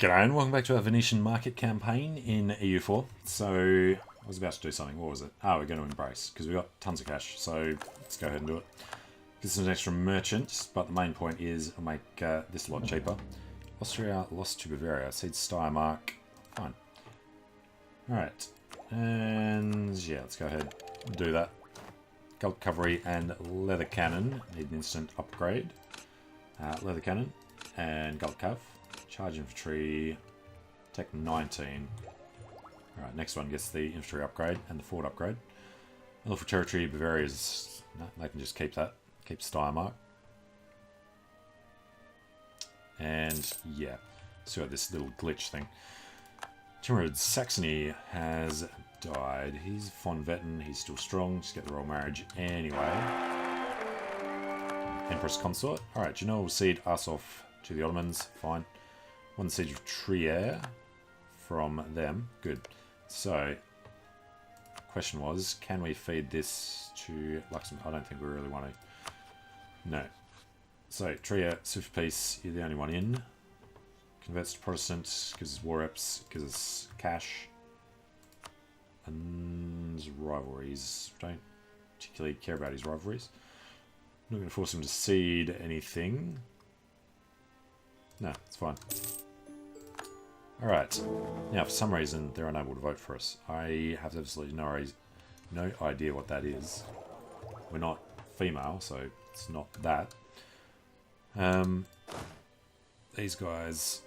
G'day and welcome back to our Venetian market campaign in EU4. So, I was about to do something. What was it? Oh, we're going to embrace, because we've got tons of cash. So, let's go ahead and do it. This is an extra merchant, but the main point is I'll make this a lot cheaper. Austria lost to Bavaria. Cede Steiermark. Fine. Alright. And yeah, let's go ahead and do that. Gold cavalry and leather cannon need an instant upgrade. Leather cannon and gold cav. Charge infantry, tech 19. Alright, next one gets the infantry upgrade and the fort upgrade. For territory, Bavaria's, no, they can just keep that. Keep Steiermark. And yeah, so this little glitch thing. Timur's Saxony has died. He's von Vetten, he's still strong, just get the royal marriage anyway. Empress Consort. Alright, Genoa will cede us off to the Ottomans, fine. Won the siege of Trier from them. Good. So, question was, can we feed this to Luxembourg? I don't think we really want to. No. So, Trier, super peace, you're the only one in. Converts to Protestant, gives us war reps, gives us cash. And rivalries. Don't particularly care about his rivalries. Not going to force him to cede anything. No, it's fine. Alright. Now, for some reason, they're unable to vote for us. I have absolutely no idea what that is. We're not female, so it's not that. These guys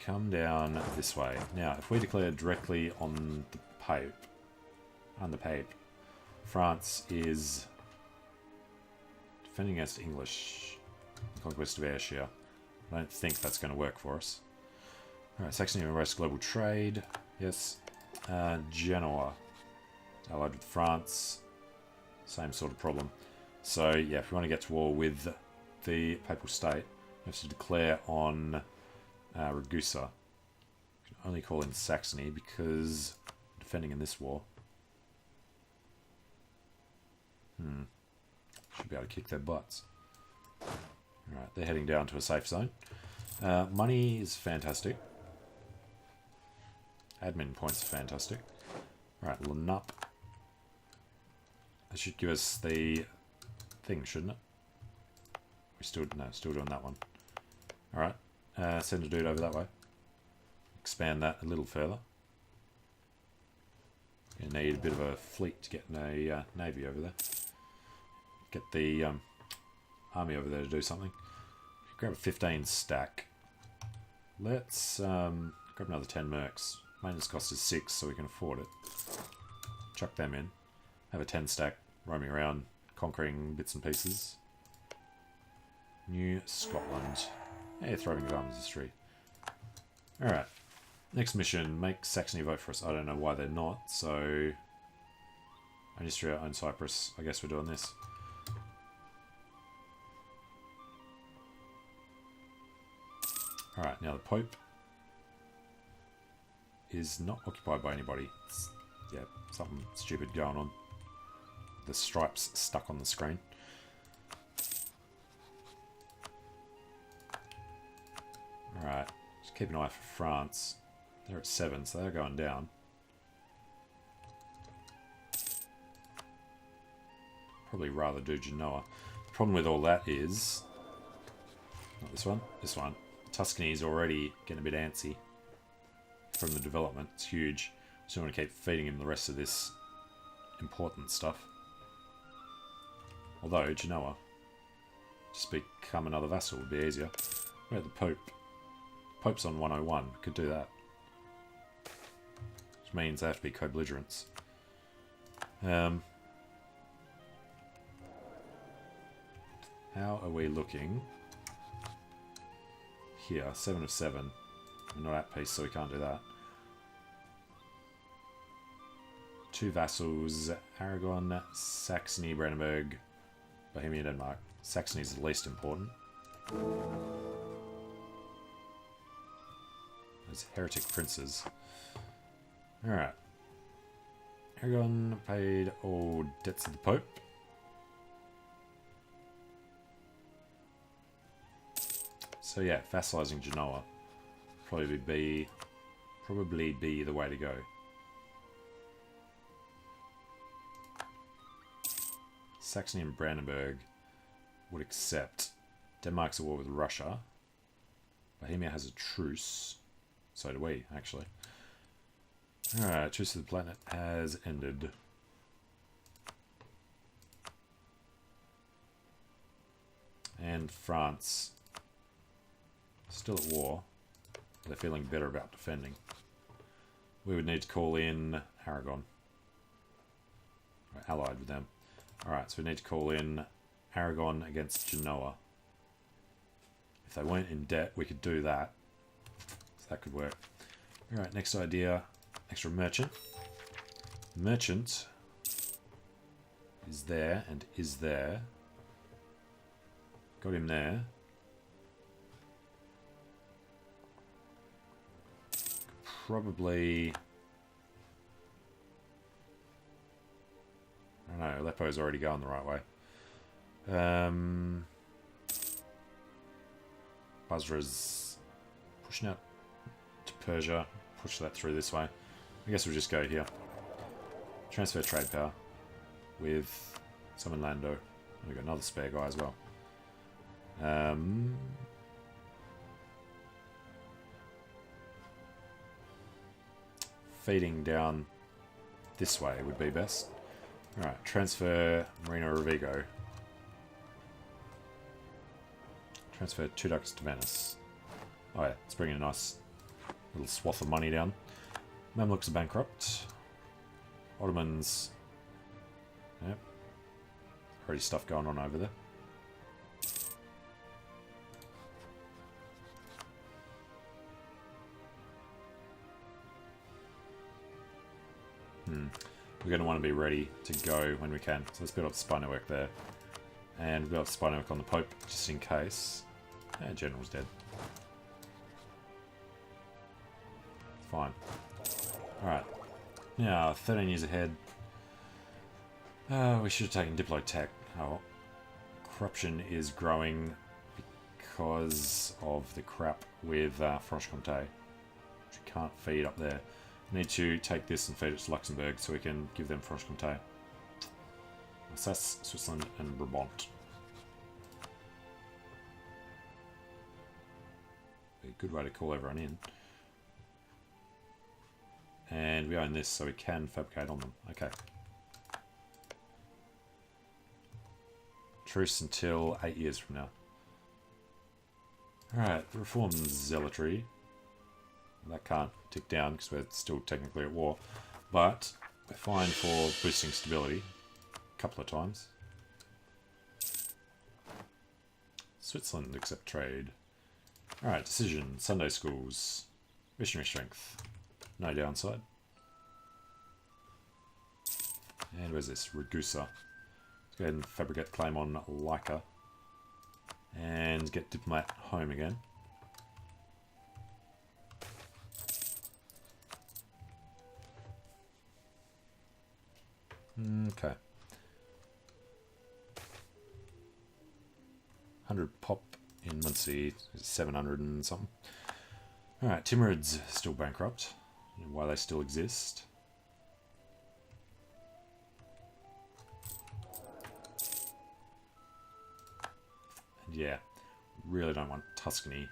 come down this way. Now, if we declare directly on the Pope, France is defending against English conquest of Ayrshire. I don't think that's going to work for us. Alright, Saxony embraced global trade. Yes. Genoa. Allied with France. Same sort of problem. So, yeah, if we want to get to war with the Papal State, we have to declare on Ragusa. We can only call in Saxony because defending in this war. Should be able to kick their butts. Alright, they're heading down to a safe zone. Money is fantastic. Admin points are fantastic. Alright, Lenup. That should give us the thing, shouldn't it? Still doing that one. Alright, send a dude over that way. Expand that a little further. You need a bit of a fleet to get a navy over there. Get the army over there to do something. Grab a 15 stack. Let's grab another 10 mercs. Maintenance cost is 6, so we can afford it. Chuck them in. Have a 10 stack roaming around, conquering bits and pieces. New Scotland. Hey, throwing of arms history. Alright. Next mission, make Saxony vote for us. I don't know why they're not, so... Austria owns Cyprus. I guess we're doing this. Alright, now the Pope is not occupied by anybody. Yeah, something stupid going on. The stripes stuck on the screen. Alright, just keep an eye for France. They're at 7, so they're going down. Probably rather do Genoa. The problem with all that is... Not this one, this one. Tuscany is already getting a bit antsy from the development. It's huge. So I want to keep feeding him the rest of this important stuff. Although Genoa, just become another vassal would be easier. Where the Pope? Pope's on 101. Could do that. Which means they have to be co-belligerents. How are we looking? Here, 7 of 7. We're not at peace, so we can't do that. 2 vassals, Aragon, Saxony, Brandenburg, Bohemia, Denmark. Saxony is the least important. Those heretic princes. Alright. Aragon paid all debts of the Pope. So yeah, vassalizing Genoa. probably be the way to go. Saxony and Brandenburg would accept. Denmark's at war with Russia. Bohemia has a truce. So do we, actually. Alright, truce of the planet has ended. And France, still at war. They're feeling better about defending. We would need to call in Aragon. We're allied with them. Alright, so we need to call in Aragon against Genoa. If they weren't in debt, we could do that. So that could work. Alright, next idea. Extra merchant. Merchant is there and is there. Got him there. Probably... I don't know, Aleppo's already going the right way. Basra's pushing out to Persia. Push that through this way. I guess we'll just go here. Transfer trade power with someone Lando. We've got another spare guy as well. Feeding down this way would be best. Alright, transfer Marino Rovigo. Transfer 2 ducks to Venice. Oh yeah, it's bringing a nice little swath of money down. Mamluks are bankrupt. Ottomans... Yep. Already stuff going on over there. We're going to want to be ready to go when we can. So let's build up the spy network there. And build up the spy network on the Pope, just in case. General's dead. Fine. Alright. Now, 13 years ahead. We should have taken Diplo Tech. Oh well. Corruption is growing because of the crap with Franche-Comté, which we can't feed up there. Need to take this and feed it to Luxembourg so we can give them Franche-Comté. Alsace, Switzerland, and Brabant. Be a good way to call everyone in. And we own this, so we can fabricate on them. Okay. Truce until 8 years from now. Alright, the reform zealotry. That can't tick down because we're still technically at war. But we're fine for boosting stability a couple of times. Switzerland accept trade. Alright, decision. Sunday schools. Missionary strength. No downside. And where's this? Ragusa. Let's go ahead and fabricate claim on Leica. And get diplomat home again. Okay. 100 pop in Muncie, 700 and something. Alright, Timurids still bankrupt. I don't know why they still exist. And yeah, really don't want Tuscany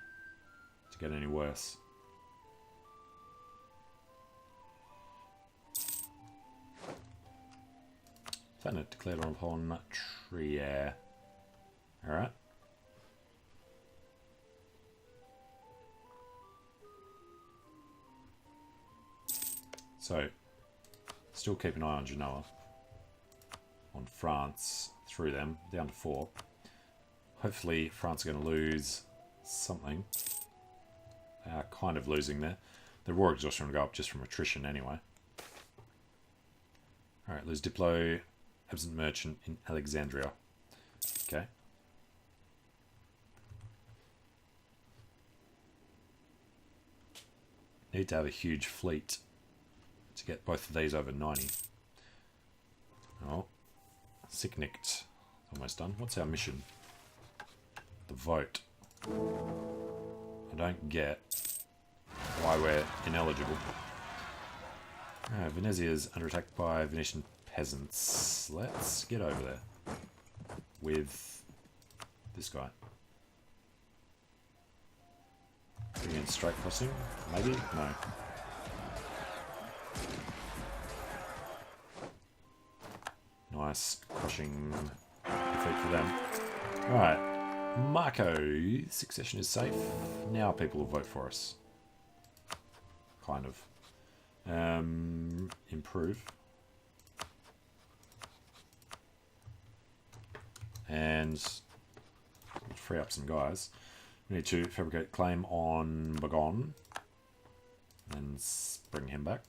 to get any worse. Planet declared upon Trier. Alright. So, still keep an eye on Genoa. On France, through them, down to 4. Hopefully France are going to lose something. They are kind of losing there. The war exhaustion will go up just from attrition anyway. Alright, lose Diplo. Absent merchant in Alexandria. Okay. Need to have a huge fleet to get both of these over 90. Oh. Sicknicked. Almost done. What's our mission? The vote. I don't get why we're ineligible. Venezia is under attack by Venetian peasants. Let's get over there with this guy. Bring in straight crossing, maybe? No. Nice crushing defeat for them. Right, Marco, succession is safe. Now people will vote for us. Kind of. Improve. And free up some guys. We need to fabricate claim on Bagon and bring him back.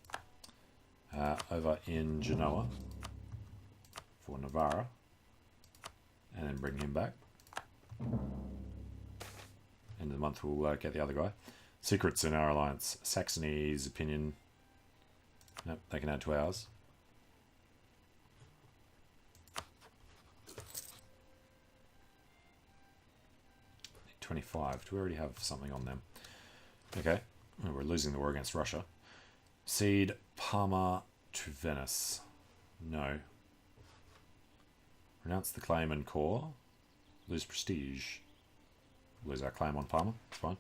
Over in Genoa for Navarra, and then bring him back. End of the month we'll get the other guy. Secrets in our alliance. Saxony's opinion. Nope, they can add to ours. $25. Do we already have something on them? Okay. Oh, we're losing the war against Russia. Cede Parma to Venice. No. Renounce the claim and core. Lose prestige. Lose our claim on Parma. It's fine.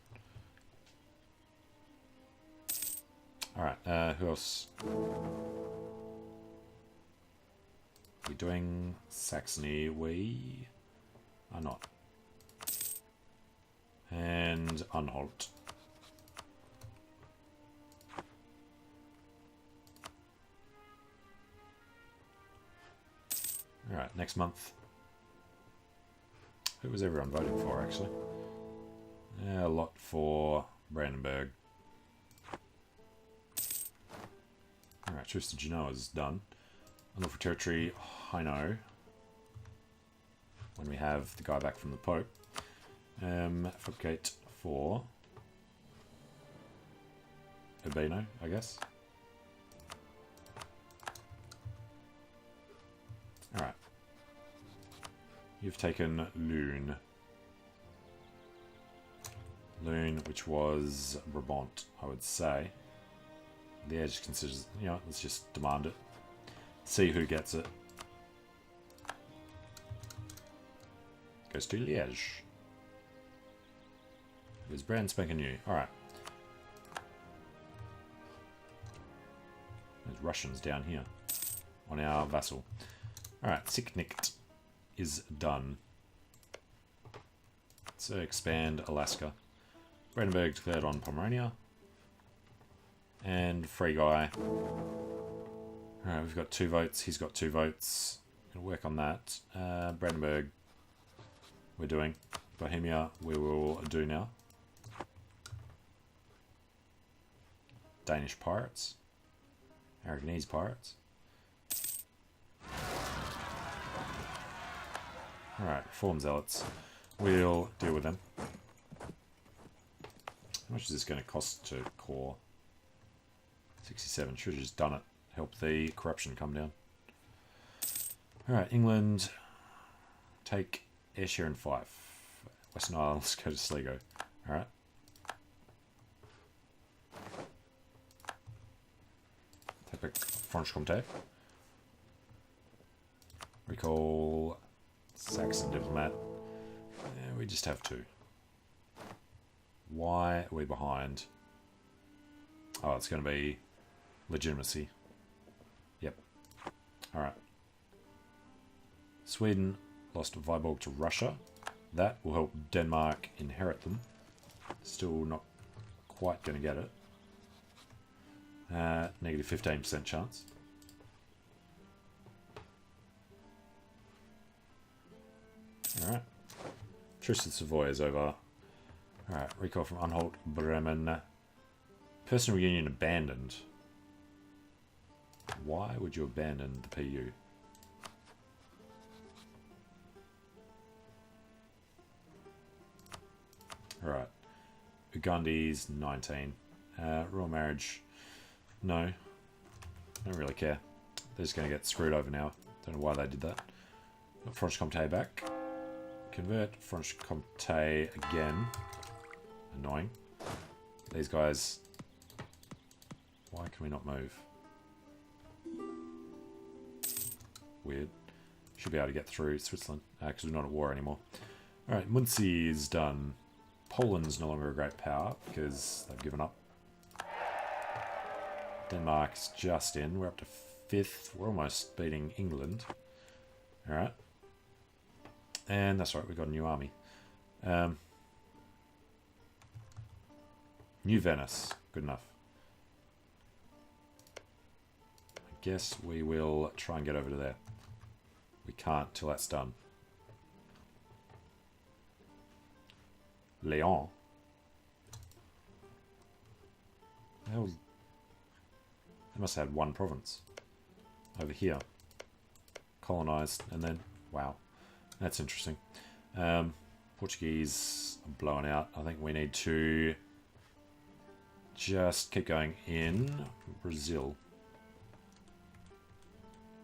Alright, who else? We're doing Saxony. We are not. And Anhalt. Alright, next month. Who was everyone voting for, actually? Yeah, a lot for Brandenburg. Alright, Truce to Genoa is done. Unlawful territory, Hainaut. When we have the guy back from the Pope. Fabricate for Urbino, I guess. Alright. You've taken Lune. Lune, which was Brabant, I would say. The Edge considers, you know, let's just demand it. See who gets it. Goes to Liège. It was brand spanking new. Alright. There's Russians down here. On our vassal. Alright, Siknikt is done. So expand Alaska. Brandenburg declared on Pomerania. And free guy. Alright, we've got 2 votes. He's got 2 votes. Gonna work on that. Brandenburg, we're doing. Bohemia, we will do now. Danish pirates. Aragonese pirates. Alright, Reform Zealots. We'll deal with them. How much is this going to cost to core? 67. Should have just done it. Help the corruption come down. Alright, England. Take Ayrshire and Fife. Western Isles, go to Sligo. Alright. Take back Franche-Comté. Recall Saxon diplomat. Yeah, we just have 2. Why are we behind? Oh, it's going to be legitimacy. Yep. Alright. Sweden lost Viborg to Russia. That will help Denmark inherit them. Still not quite going to get it. Negative 15% chance. Alright. Truce to Savoy is over. Alright, recall from Anhalt, Bremen. Personal union abandoned. Why would you abandon the PU? Alright. Ugandi's 19. Royal marriage. No. Don't really care. They're just going to get screwed over now. Don't know why they did that. Got Franche-Comté back. Convert Franche-Comté again. Annoying. These guys Why can we not move? Weird. Should be able to get through Switzerland, because we're not at war anymore. Alright, Muncie is done. Poland's no longer a great power, because they've given up. Denmark's just in. We're up to 5th. We're almost beating England. Alright. And that's right, we've got a new army. New Venice. Good enough. I guess we will try and get over to there. We can't till that's done. Leon. Hell, they must have had one province over here, colonized, and then wow, that's interesting. Portuguese are blowing out. I think we need to just keep going in Brazil.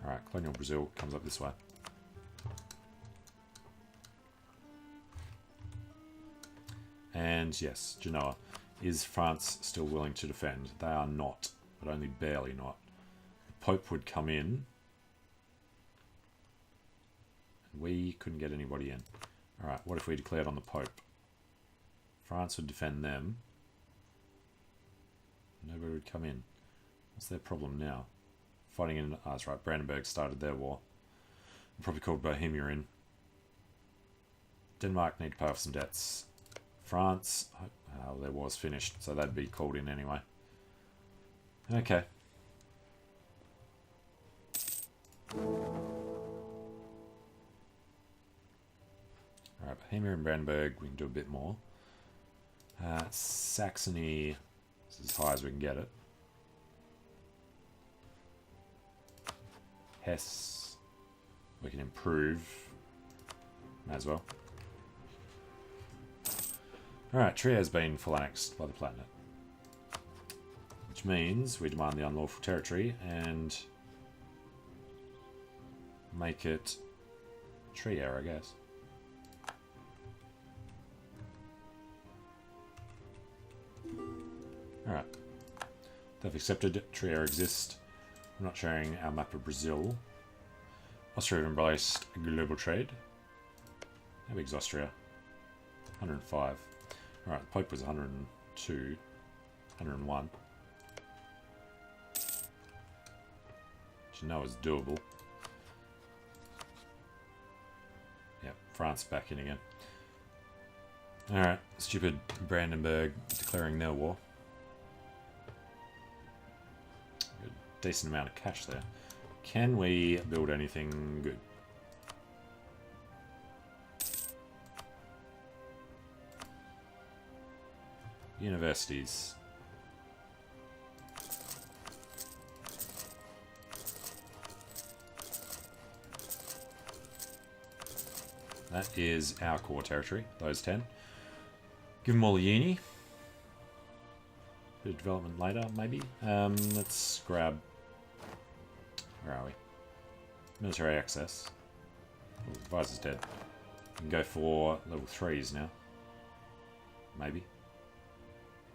All right, colonial Brazil comes up this way. And yes, Genoa. Is France still willing to defend? They are not, but only barely not. The Pope would come in. And we couldn't get anybody in. Alright, what if we declared on the Pope? France would defend them. Nobody would come in. What's their problem now? Fighting in... Oh, that's right, Brandenburg started their war. Probably called Bohemia in. Denmark need to pay off some debts. France, their war's finished, so that'd be called in anyway. Okay. Alright, Bohemia and Brandenburg, we can do a bit more. Saxony is as high as we can get it. Hesse, we can improve. May as well. Alright, Trier has been full annexed by the Palatinate. Which means we demand the unlawful territory and make it Trier, I guess. Alright. They've accepted Trier exists. We're not sharing our map of Brazil. Austria have embraced global trade. How big is Austria? 105. Alright, the Pope was 102, 101. Which you know is doable. Yep, France back in again. Alright, stupid Brandenburg declaring their war. Got a decent amount of cash there. Can we build anything good? Universities. That is our core territory, those 10. Give them all a uni. Bit of development later, maybe. Let's grab... Where are we? Military access. Oh, the advisor's dead. We can go for level 3s now. Maybe.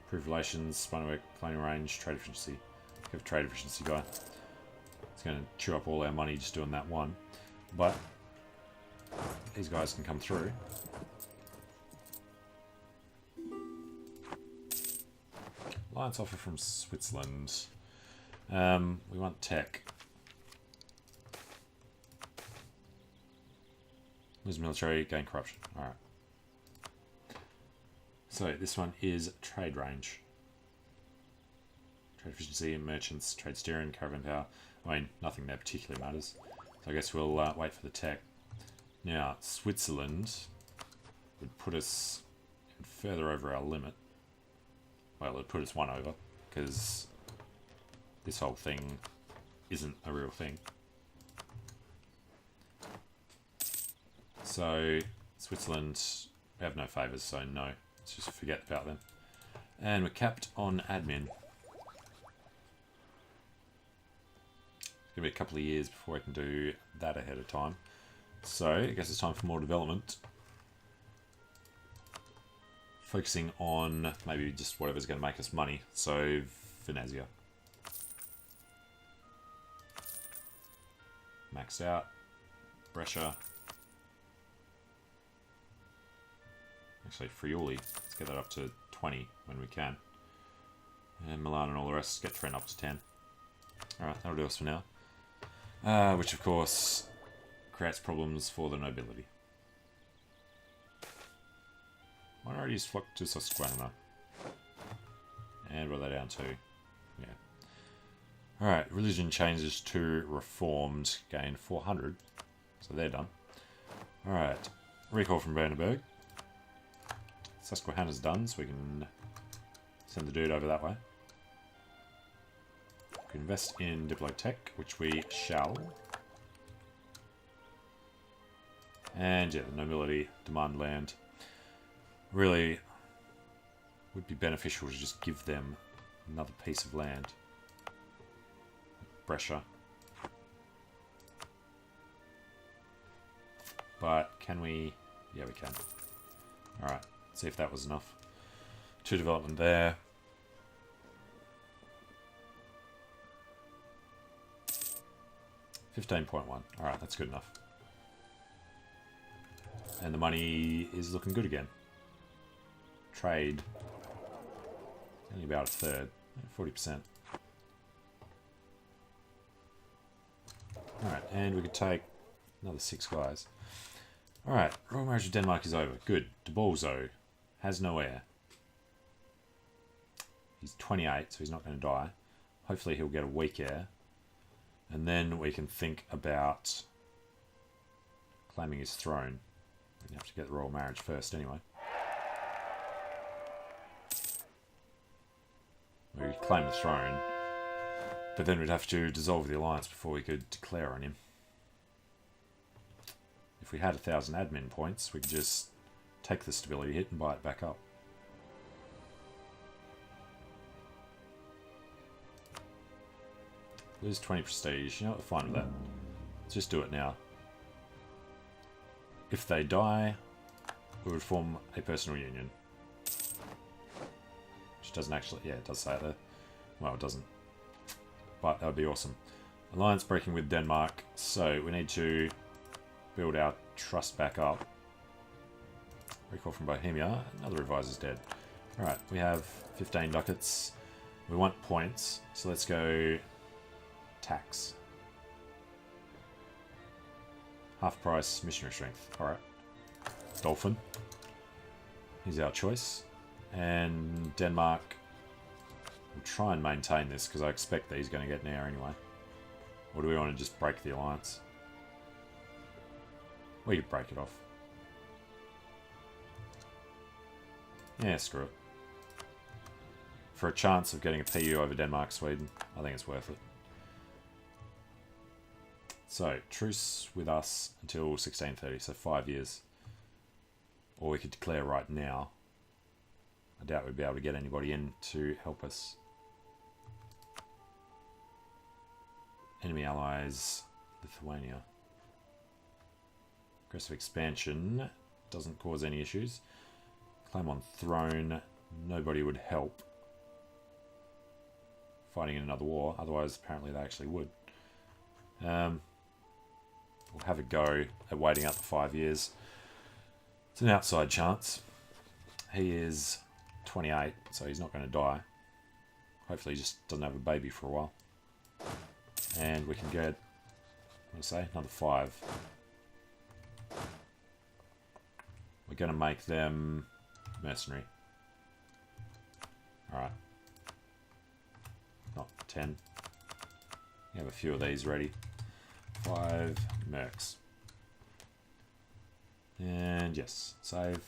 Improve relations, spine work, colonial range, trade efficiency. Give trade efficiency guy. It's going to chew up all our money just doing that one. But these guys can come through. Alliance offer from Switzerland. We want tech. Lose military, gain corruption. Alright. So this one is trade range. Trade efficiency, merchants, trade steering, caravan power. I mean, nothing there particularly matters. So I guess we'll wait for the tech. Now, Switzerland would put us further over our limit. Well, it'd put us one over, because this whole thing isn't a real thing. So, Switzerland, we have no favours, so no. Let's just forget about them. And we're capped on admin. It's going to be a couple of years before I can do that ahead of time. So, I guess it's time for more development. Focusing on maybe just whatever's going to make us money. So, Venezia. Maxed out. Brescia. Actually, Friuli. Let's get that up to 20 when we can. And Milan and all the rest, get Trent up to 10. Alright, that'll do us for now. Which, of course, creates problems for the nobility. Minorities flock to Susquehanna. And what are they down to? Yeah. Alright, religion changes to Reformed. Gain 400. So they're done. Alright, recall from Brandenburg. Susquehanna's done, so we can send the dude over that way. We can invest in Diplotech, which we shall. And yeah, the nobility demand land. Really would be beneficial to just give them another piece of land. Brescia. But can we... Yeah, we can. Alright, see if that was enough. 2 development there. $15.1. Alright, that's good enough. And the money is looking good again. Trade. Only about a third. 40%. Alright, and we could take another 6 guys. Alright, Royal Marriage of Denmark is over. Good. De Balzo has no heir. He's 28, so he's not going to die. Hopefully he'll get a weak heir. And then we can think about claiming his throne. We have to get the royal marriage first anyway. We could claim the throne, but then we'd have to dissolve the alliance before we could declare on him. If we had 1,000 admin points, we could just take the stability hit and buy it back up. Lose 20 prestige. You know what, we're fine with that. Let's just do it now. If they die, we would form a personal union. Which doesn't actually... Yeah, it does say it there. Well, it doesn't. But that would be awesome. Alliance breaking with Denmark. So we need to build our trust back up. Recall from Bohemia. Another advisor's dead. Alright, we have 15 ducats. We want points. So let's go... tax. Half price missionary strength. Alright. Dolphin. He's our choice. And Denmark. We'll try and maintain this because I expect that he's going to get an heir anyway. Or do we want to just break the alliance? We could break it off. Yeah, screw it. For a chance of getting a PU over Denmark, Sweden, I think it's worth it. So, truce with us until 1630, so 5 years. Or we could declare right now. I doubt we'd be able to get anybody in to help us. Enemy allies, Lithuania. Aggressive expansion doesn't cause any issues. Claim on throne, nobody would help. Fighting in another war, otherwise apparently they actually would. We'll have a go at waiting out the 5 years. It's an outside chance. He is 28, so he's not going to die. Hopefully he just doesn't have a baby for a while. And we can get, what do I say, another 5. We're going to make them mercenary. Alright. Not 10. We have a few of these ready. 5 mercs. And yes, save.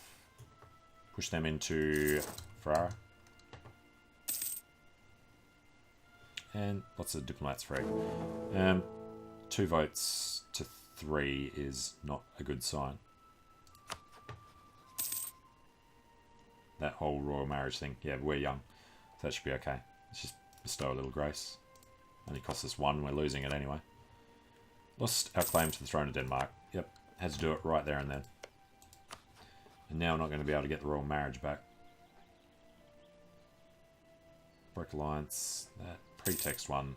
Push them into Ferrara. And lots of diplomats free. 2 votes to 3 is not a good sign. That whole royal marriage thing. Yeah, we're young. So that should be okay. Let's just bestow a little grace. Only costs us 1, we're losing it anyway. Lost our claim to the throne of Denmark. Yep, had to do it right there and then. And now we're not going to be able to get the royal marriage back. Broke alliance. That pretext one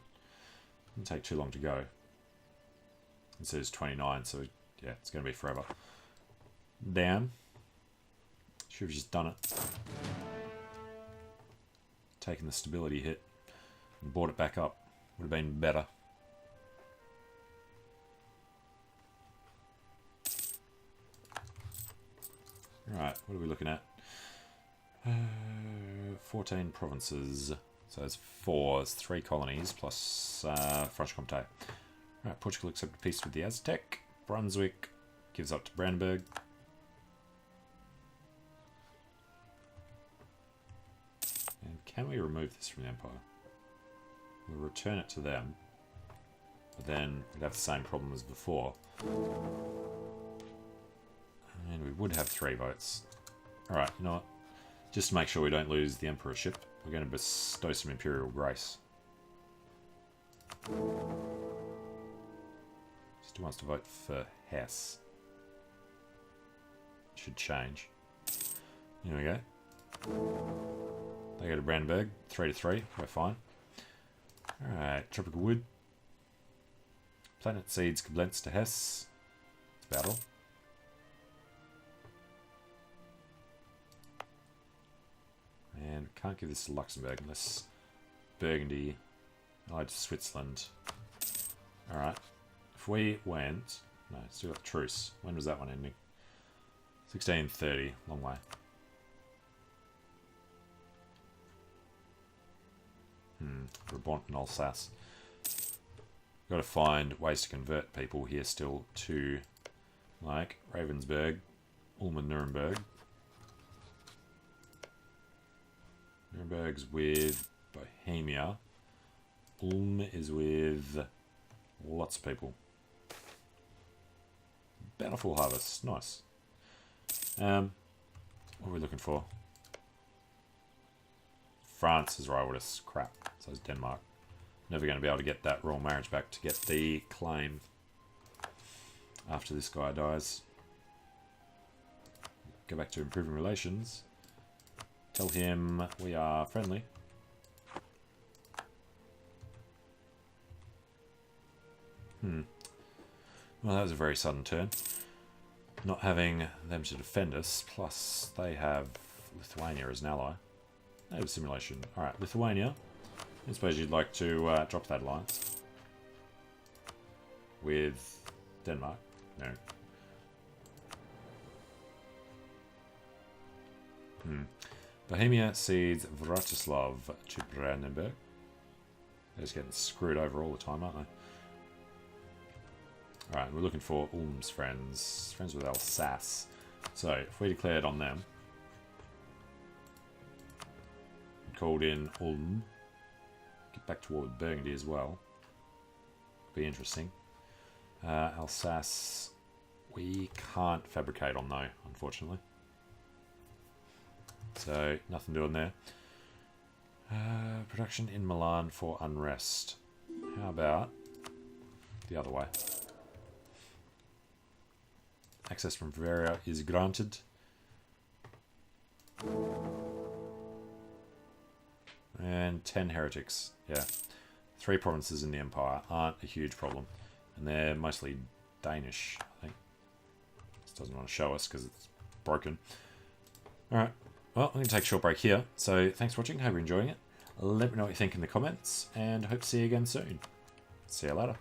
didn't take too long to go. It says 29, so yeah, it's going to be forever. Down. Should have just done it. Taken the stability hit and brought it back up. Would have been better. Right, what are we looking at? 14 provinces. So there's 4, there's 3 colonies plus Franche-Comté. Right, Portugal accepted peace with the Aztec. Brunswick gives up to Brandenburg. And can we remove this from the Empire? We'll return it to them. But then we'd have the same problem as before. And we would have 3 votes. Alright, you know what? Just to make sure we don't lose the emperorship, we're going to bestow some imperial grace. Still wants to vote for Hesse. Should change. Here we go. They go to Brandenburg, 3-3. We're fine. Alright, tropical wood. Planet seeds Koblenz to Hesse. It's battle. And can't give this to Luxembourg unless Burgundy allied to Switzerland. Alright. If we went... No, still got truce. When was that one ending? 1630. Long way. Brabant and Alsace. Got to find ways to convert people here still to, like, Ravensburg, Ulm and Nuremberg. Nuremberg's with Bohemia. Ulm is with lots of people. Bountiful harvest. Nice. What are we looking for? France has rivaled us. Crap. So is Denmark. Never going to be able to get that royal marriage back to get the claim after this guy dies. Go back to improving relations. Tell him we are friendly. Well, that was a very sudden turn. Not having them to defend us, plus they have Lithuania as an ally. They have simulation. Alright, Lithuania. I suppose you'd like to drop that alliance. With Denmark. No. Bohemia cedes Vratislav to Brandenburg. They're just getting screwed over all the time, aren't they? Alright, we're looking for Ulm's friends. Friends with Alsace. So, if we declared on them, called in Ulm, get back to war with Burgundy as well. Be interesting. Alsace, we can't fabricate on though, unfortunately. So, nothing doing there. Production in Milan for unrest. How about the other way? Access from Bavaria is granted. And 10 heretics. Yeah. 3 provinces in the Empire aren't a huge problem. And they're mostly Danish, I think. This doesn't want to show us because it's broken. Alright. Well, I'm going to take a short break here. So, thanks for watching. Hope you're enjoying it. Let me know what you think in the comments. And hope to see you again soon. See you later.